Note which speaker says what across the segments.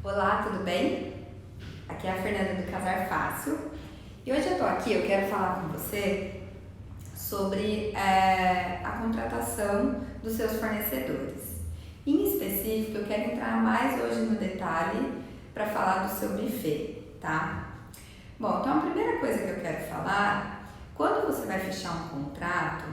Speaker 1: Olá, tudo bem? Aqui é a Fernanda do Casar Fácil e hoje eu tô aqui, eu quero falar com você sobre a contratação dos seus fornecedores. Em específico, eu quero entrar mais hoje no detalhe para falar do seu buffet, tá? Bom, então a primeira coisa que eu quero falar, quando você vai fechar um contrato,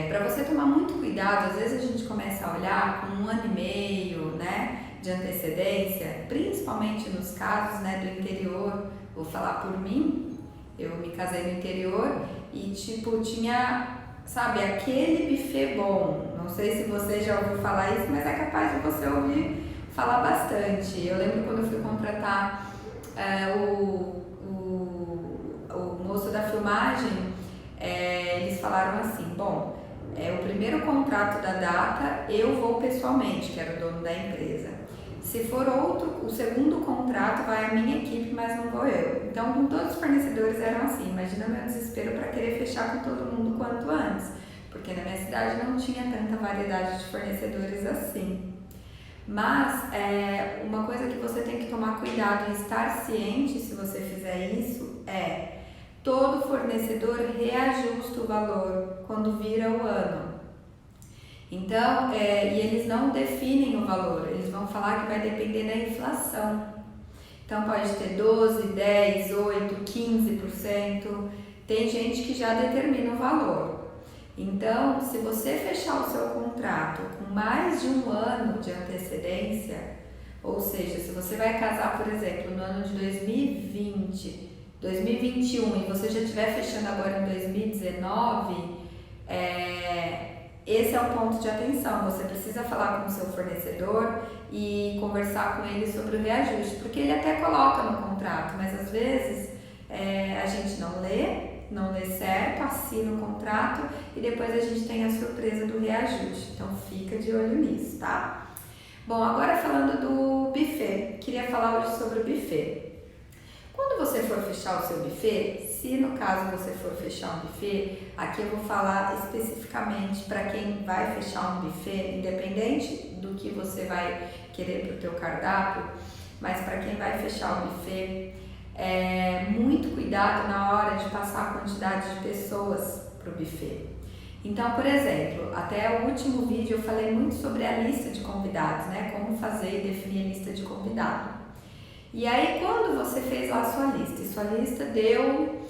Speaker 1: para você tomar muito cuidado, às vezes a gente começa a olhar com 1 ano e meio, né, de antecedência, principalmente nos casos, né, do interior. Vou falar por mim, eu me casei no interior e tinha, sabe, aquele buffet bom. Não sei se você já ouviu falar isso, mas é capaz de você ouvir falar bastante. Eu lembro quando eu fui contratar o moço da filmagem, eles falaram assim, bom, o primeiro contrato da data eu vou pessoalmente, que era o dono da empresa. Se for outro, o segundo contrato vai a minha equipe, mas não vou eu. Então, com todos os fornecedores eram assim. Imagina meu desespero para querer fechar com todo mundo quanto antes, porque na minha cidade não tinha tanta variedade de fornecedores assim. Mas uma coisa que você tem que tomar cuidado e estar ciente se você fizer isso todo fornecedor reajusta o valor quando vira o ano. Então, e eles não definem o valor, eles vão falar que vai depender da inflação. Então pode ter 12, 10, 8, 15%, tem gente que já determina o valor. Então, se você fechar o seu contrato com mais de 1 ano de antecedência, ou seja, se você vai casar, por exemplo, no ano de 2020, 2021 e você já estiver fechando agora em 2019, esse é o ponto de atenção. Você precisa falar com o seu fornecedor e conversar com ele sobre o reajuste, porque ele até coloca no contrato, mas às vezes a gente não lê certo, assina o contrato e depois a gente tem a surpresa do reajuste. Então fica de olho nisso, tá? Bom, agora falando do buffet, queria falar hoje sobre o buffet. Quando você for fechar o seu buffet, se no caso você for fechar um buffet, aqui eu vou falar especificamente para quem vai fechar um buffet, independente do que você vai querer para o teu cardápio, mas para quem vai fechar o buffet, muito cuidado na hora de passar a quantidade de pessoas para o buffet. Então, por exemplo, até o último vídeo eu falei muito sobre a lista de convidados, né? Como fazer e definir a lista de convidados. E aí, quando você fez lá a sua lista, e sua lista deu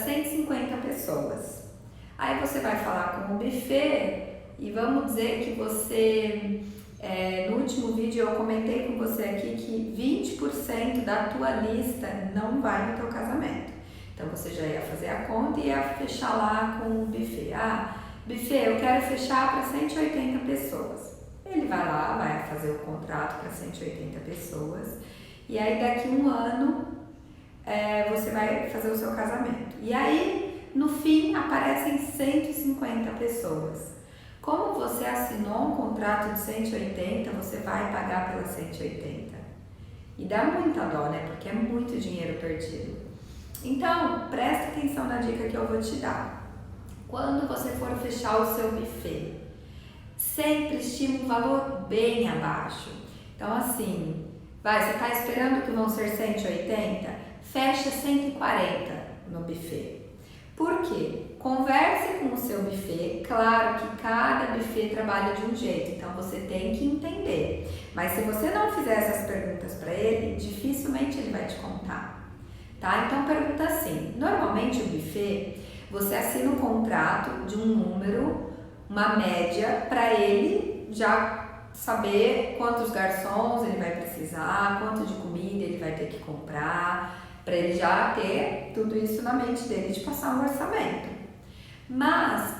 Speaker 1: 150 pessoas, aí você vai falar com o buffet e vamos dizer que você, no último vídeo eu comentei com você aqui que 20% da tua lista não vai no teu casamento. Então você já ia fazer a conta e ia fechar lá com o buffet. Buffet, eu quero fechar para 180 pessoas. Ele vai lá, vai fazer o contrato para 180 pessoas. E aí daqui 1 ano você vai fazer o seu casamento. E aí no fim aparecem 150 pessoas. Como você assinou um contrato de 180, você vai pagar pelas 180. E dá muita dó, né? Porque é muito dinheiro perdido. Então, presta atenção na dica que eu vou te dar. Quando você for fechar o seu buffet, sempre estime um valor bem abaixo. Então assim, você está esperando que vão ser 180? Fecha 140 no buffet. Por quê? Converse com o seu buffet. Claro que cada buffet trabalha de um jeito, então você tem que entender. Mas se você não fizer essas perguntas para ele, dificilmente ele vai te contar. Tá? Então pergunta assim, normalmente o buffet, você assina um contrato de um número, uma média, para ele já saber quantos garçons ele vai precisar, quanto de comida ele vai ter que comprar, para ele já ter tudo isso na mente dele de passar um orçamento. Mas,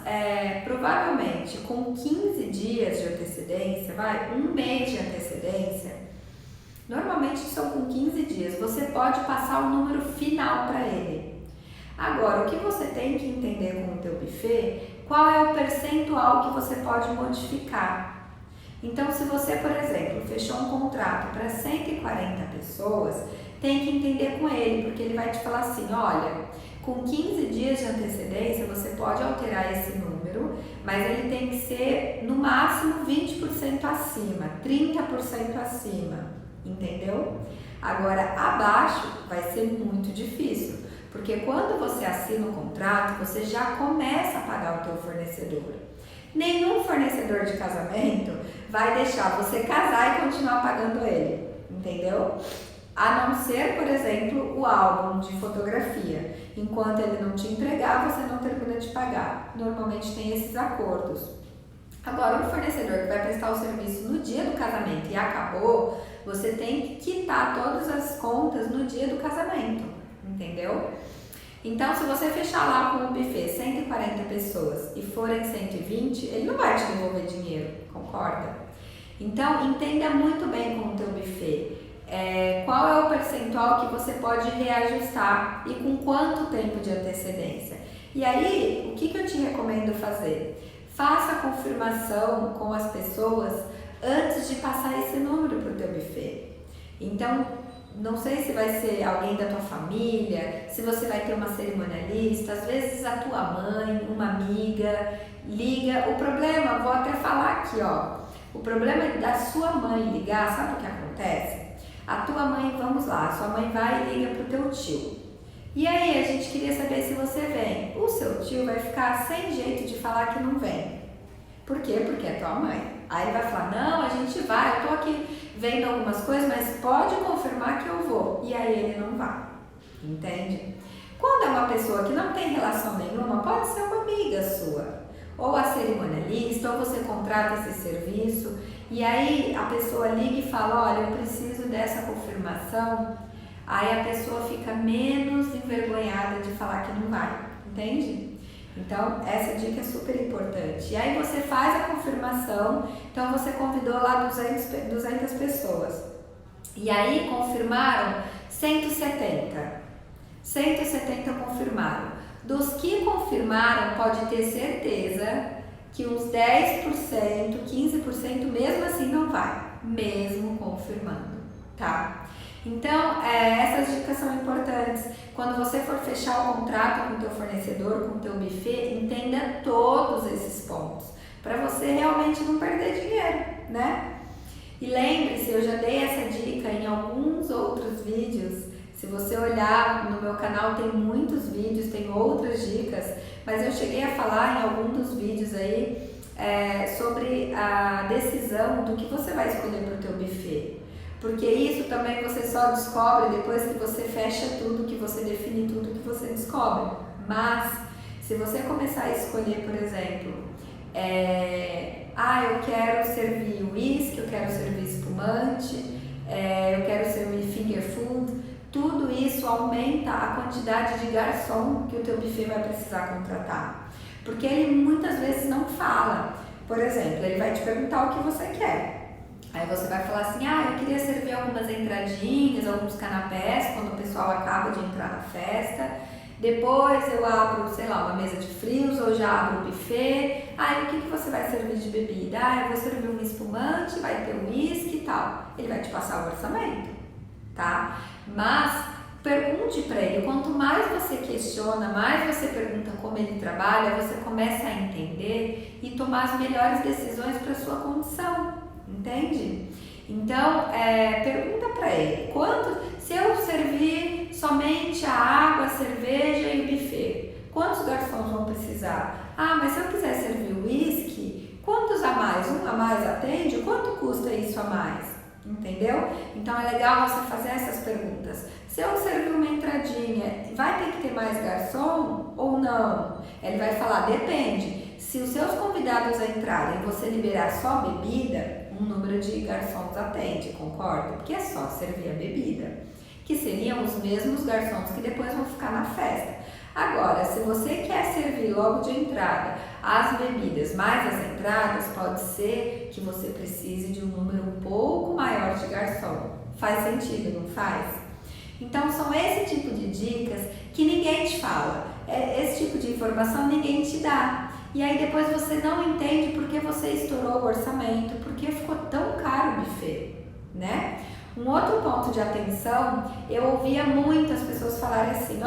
Speaker 1: provavelmente, com 15 dias de antecedência, 1 mês de antecedência, normalmente são com 15 dias, você pode passar o número final para ele. Agora, o que você tem que entender com o teu buffet, qual é o percentual que você pode modificar. Então, se você, por exemplo, fechou um contrato para 140 pessoas, tem que entender com ele, porque ele vai te falar assim, olha, com 15 dias de antecedência você pode alterar esse número, mas ele tem que ser no máximo 20% acima, 30% acima. entendeu? Agora, abaixo vai ser muito difícil, porque quando você assina o contrato, você já começa a pagar o teu fornecedor. Nenhum fornecedor de casamento vai deixar você casar e continuar pagando ele, entendeu? A não ser, por exemplo, o álbum de fotografia. Enquanto ele não te entregar, você não termina de pagar. Normalmente tem esses acordos. Agora, um fornecedor que vai prestar o serviço no dia do casamento e acabou, você tem que quitar todas as contas no dia do casamento, entendeu? Então, se você fechar lá com o buffet 140 pessoas e forem 120, ele não vai te devolver dinheiro, concorda? Então, entenda muito bem com o teu buffet. Qual é o percentual que você pode reajustar e com quanto tempo de antecedência. E aí, o que eu te recomendo fazer? Faça a confirmação com as pessoas antes de passar esse número para o teu buffet. Então, não sei se vai ser alguém da tua família, se você vai ter uma cerimonialista, às vezes a tua mãe, uma amiga, liga. O problema, vou até falar aqui, ó, o problema é da sua mãe ligar, sabe o que acontece? A tua mãe, vamos lá, a sua mãe vai e liga pro teu tio. E aí, a gente queria saber se você vem. O seu tio vai ficar sem jeito de falar que não vem. Por quê? Porque é tua mãe. Aí ele vai falar, não, a gente vai, eu tô aqui vendo algumas coisas, mas pode confirmar que eu vou. E aí ele não vai, entende? Quando é uma pessoa que não tem relação nenhuma, pode ser uma amiga sua, ou a cerimonialista, ou você contrata esse serviço, e aí a pessoa liga e fala, olha, eu preciso dessa confirmação, aí a pessoa fica menos envergonhada de falar que não vai, entende? Então, essa dica é super importante. E aí você faz a confirmação, então você convidou lá 200 pessoas. E aí confirmaram 170. 170 confirmaram. Dos que confirmaram, pode ter certeza que uns 10%, 15% mesmo assim não vai, mesmo confirmando, tá? Então, essas dicas são importantes. Quando você for fechar o contrato com o teu fornecedor, com o teu buffet, entenda todos esses pontos, para você realmente não perder dinheiro, né? E lembre-se, eu já dei essa dica em alguns outros vídeos. Se você olhar no meu canal, tem muitos vídeos, tem outras dicas, mas eu cheguei a falar em algum dos vídeos aí sobre a decisão do que você vai escolher para o teu buffet. Porque isso também você só descobre depois que você fecha tudo, que você define tudo que você descobre. Mas, se você começar a escolher, por exemplo, eu quero servir whisky, eu quero servir espumante, eu quero servir finger food, tudo isso aumenta a quantidade de garçom que o teu buffet vai precisar contratar. Porque ele muitas vezes não fala. Por exemplo, ele vai te perguntar o que você quer. Aí você vai falar assim, eu queria servir algumas entradinhas, alguns canapés, quando o pessoal acaba de entrar na festa. Depois eu abro, sei lá, uma mesa de frios ou já abro o buffet. O que você vai servir de bebida? Eu vou servir um espumante, vai ter um whisky e tal. Ele vai te passar o orçamento, tá? Mas pergunte para ele, quanto mais você questiona, mais você pergunta como ele trabalha, você começa a entender e tomar as melhores decisões para sua condição. Entende? Então, pergunta para ele, se eu servir somente a água, a cerveja e o buffet, quantos garçons vão precisar? Mas se eu quiser servir o whisky, quantos a mais? Um a mais atende? Quanto custa isso a mais? Entendeu? Então é legal você fazer essas perguntas. Se eu servir uma entradinha, vai ter que ter mais garçom ou não? Ele vai falar, depende. Se os seus convidados entrarem e você liberar só bebida, um número de garçons atende, concorda? Porque é só servir a bebida, que seriam os mesmos garçons que depois vão ficar na festa. Agora, se você quer servir logo de entrada as bebidas mais as entradas, pode ser que você precise de um número um pouco maior de garçom. Faz sentido, não faz? Então, são esse tipo de dicas que ninguém te fala. Esse tipo de informação ninguém te dá. E aí depois você não entende porque você estourou o orçamento, porque ficou tão caro o buffet, né? Um outro ponto de atenção, eu ouvia muitas pessoas falarem assim,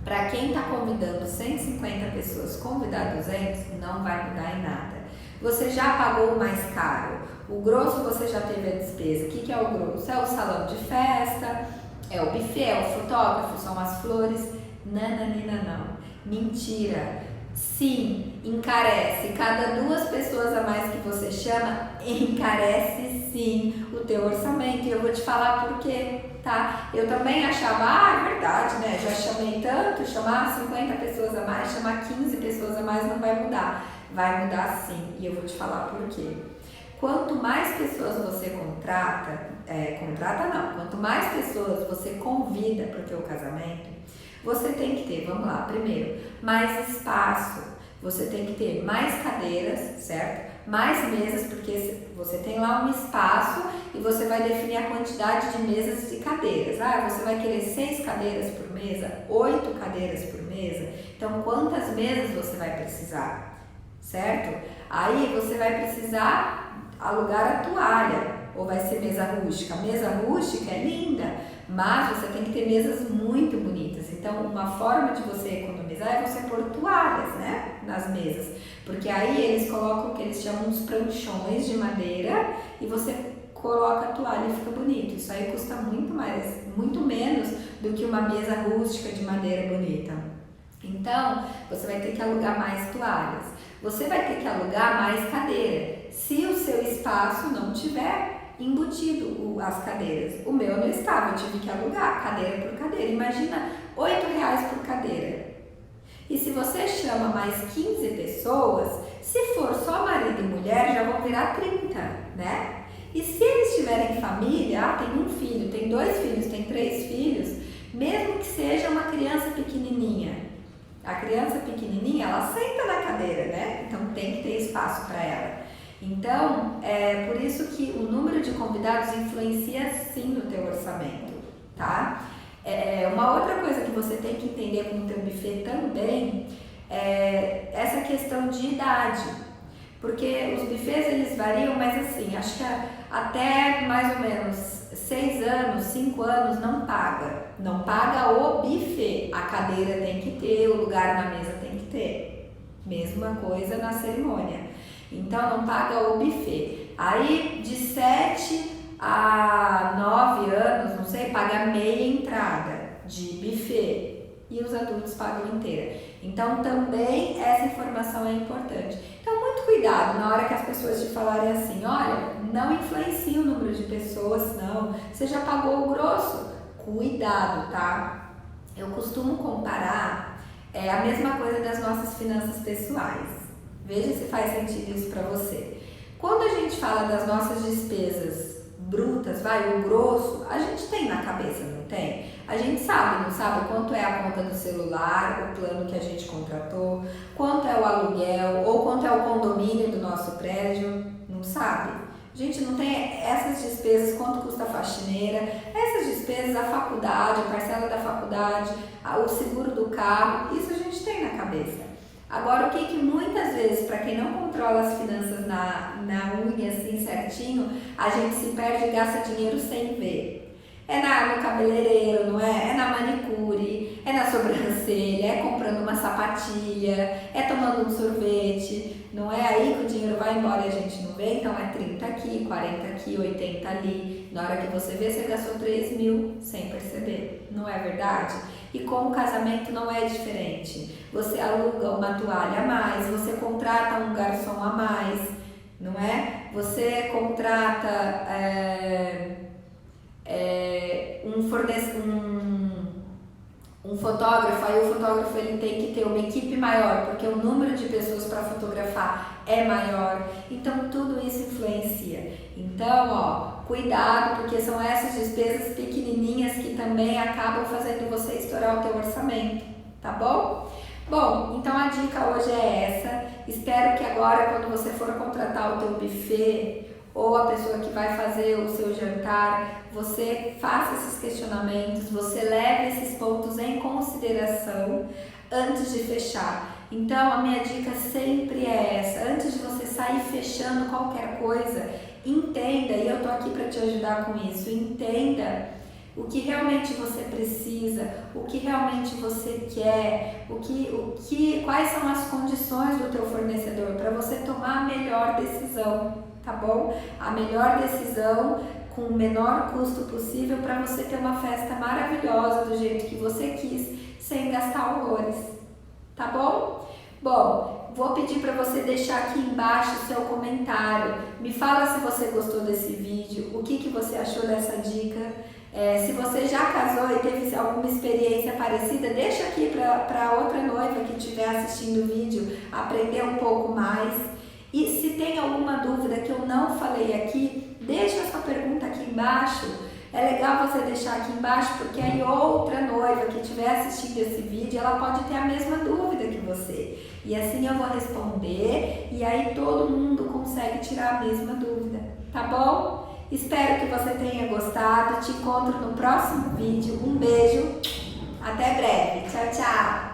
Speaker 1: para quem está convidando 150 pessoas, convidar 200 não vai mudar em nada. Você já pagou o mais caro? O grosso você já teve a despesa. O que é o grosso? É o salão de festa, é o buffet, é o fotógrafo, são as flores. Nananina não. Mentira. Sim, encarece. Cada 2 pessoas a mais que você chama, encarece sim o teu orçamento. E eu vou te falar por quê, tá? Eu também achava, é verdade, né? Já chamei tanto, chamar 50 pessoas a mais, chamar 15 pessoas a mais não vai mudar. Vai mudar sim, e eu vou te falar por quê. Quanto mais pessoas você quanto mais pessoas você convida para o teu casamento, você tem que ter, vamos lá, primeiro, mais espaço, você tem que ter mais cadeiras, certo? Mais mesas, porque você tem lá um espaço e você vai definir a quantidade de mesas e cadeiras. Você vai querer 6 cadeiras por mesa, 8 cadeiras por mesa, então quantas mesas você vai precisar, certo? Aí você vai precisar alugar a toalha, ou vai ser mesa rústica. A mesa rústica é linda, mas você tem que ter mesas muito bonitas. Então, uma forma de você economizar é você pôr toalhas, né, nas mesas. Porque aí eles colocam o que eles chamam de pranchões de madeira e você coloca a toalha e fica bonito. Isso aí custa muito menos do que uma mesa rústica de madeira bonita. Então, você vai ter que alugar mais toalhas. Você vai ter que alugar mais cadeira. Se o seu espaço não tiver embutido as cadeiras. O meu não estava, eu tive que alugar cadeira por cadeira. Imagina R$8 por cadeira. E se você chama mais 15 pessoas, se for só marido e mulher, já vão virar 30, né? E se eles tiverem família, tem um filho, tem 2 filhos, tem 3 filhos, mesmo que seja uma criança pequenininha, a criança pequenininha, ela senta na cadeira, né? Então tem que ter espaço para ela. Então, é por isso que o número de convidados influencia sim no teu orçamento, tá? Uma outra coisa que você tem que entender com o teu buffet também é essa questão de idade, porque os buffets eles variam, mas assim, acho que até mais ou menos 6 anos, 5 anos não paga o buffet, a cadeira tem que ter, o lugar na mesa tem que ter, mesma coisa na cerimônia. Então não paga o buffet. Aí de 7 a 9 anos, não sei, paga meia entrada de buffet e os adultos pagam inteira. Então também essa informação é importante. Então muito cuidado na hora que as pessoas te falarem assim, olha, não influencia o número de pessoas, não, você já pagou o grosso. Cuidado, tá? Eu costumo comparar a mesma coisa das nossas finanças pessoais. Veja se faz sentido isso para você. Quando a gente fala das nossas despesas brutas, o grosso, a gente tem na cabeça, não tem? A gente sabe, não sabe quanto é a conta do celular, o plano que a gente contratou, quanto é o aluguel ou quanto é o condomínio do nosso prédio, não sabe? A gente não tem essas despesas, quanto custa a faxineira, essas despesas, a faculdade, a parcela da faculdade, o seguro do carro, isso a gente tem na cabeça. Agora, o que muitas vezes, para quem não controla as finanças na unha assim certinho, a gente se perde e gasta dinheiro sem ver. No cabeleireiro, não é? É na manicure, é na sobrancelha, é comprando uma sapatilha, é tomando um sorvete, não é? Aí que o dinheiro vai embora e a gente não vê, então é 30 aqui, 40 aqui, 80 ali. Na hora que você vê, você gastou 3 mil sem perceber, não é verdade? E com o casamento não é diferente. Você aluga uma toalha a mais, você contrata um garçom a mais, não é? Você contrata um fotógrafo, aí o fotógrafo ele tem que ter uma equipe maior, porque o número de pessoas para fotografar é maior, então tudo isso influencia. Então, cuidado, porque são essas despesas pequenininhas que também acabam fazendo você estourar o teu orçamento, tá bom? Bom, então a dica hoje é essa. Espero que agora, quando você for contratar o teu buffet ou a pessoa que vai fazer o seu jantar, você faça esses questionamentos, você leve esses pontos em consideração antes de fechar. Então, a minha dica sempre é essa: antes de você sair fechando qualquer coisa, entenda, e eu tô aqui para te ajudar com isso, entenda o que realmente você precisa, o que realmente você quer, quais são as condições do teu fornecedor para você tomar a melhor decisão, tá bom? A melhor decisão com o menor custo possível para você ter uma festa maravilhosa do jeito que você quis, sem gastar horrores, tá bom? Bom, vou pedir para você deixar aqui embaixo o seu comentário. Me fala se você gostou desse vídeo, o que você achou dessa dica. Se você já casou e teve alguma experiência parecida, deixa aqui para outra noiva que estiver assistindo o vídeo aprender um pouco mais. E se tem alguma dúvida que eu não falei aqui, deixa a sua pergunta aqui embaixo. É legal você deixar aqui embaixo, porque aí outra noiva que estiver assistindo esse vídeo, ela pode ter a mesma dúvida que você. E assim eu vou responder e aí todo mundo consegue tirar a mesma dúvida, tá bom? Espero que você tenha gostado. Te encontro no próximo vídeo. Um beijo, até breve. Tchau, tchau!